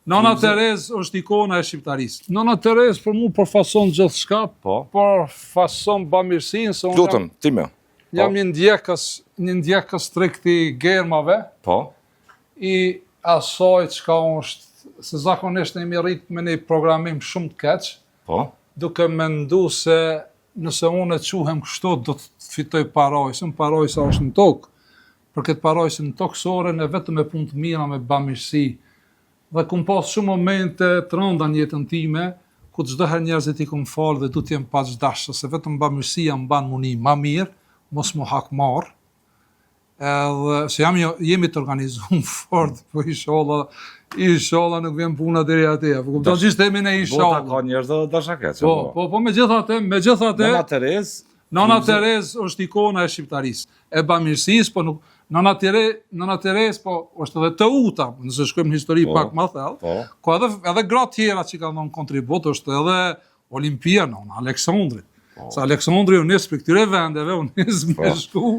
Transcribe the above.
Nona Terez është ikona e shqiptarisë. Nona Terez për mu përfason gjithçka, përfason bamirësinë se Lutëm, time. jam një ndjekës tregti germave. I asaj çka është se zakonisht ne rrit me një programim shumë të keq. Duke mendu se nëse unë e quhem kështu do të fitoj parajsën, parajsa është në tokë. Për këtë parajsën në tokësore ne vetëm me punë të mira, me bamirësi. Dhe kum pas shumë momente të rënda në jetën time, ku çdo herë njerëzit i kum falë dhe du t'jem paqdashtë, se vetëm bamirësia mban muni ma mirë, mos mu hakmarr. Edhe se jemi të organizuar fort, po inshallah nuk vjen puna deri atje. Po kupton sistemi ne inshallah. Bota ka njerëz dhe dashakec. Po megjithatë, Nona Terez është ikona e shqiptarisë, e bamirësisë, po nuk Nona Terez po është edhe të uta, nëse shkojmë në histori pak më thellë. Ku edhe gratë tjera që kanë dhënë kontribut, është edhe Olimpia, Nona Aleksandrit. Se Aleksandri u nis për këtyre vendeve, u nis me shku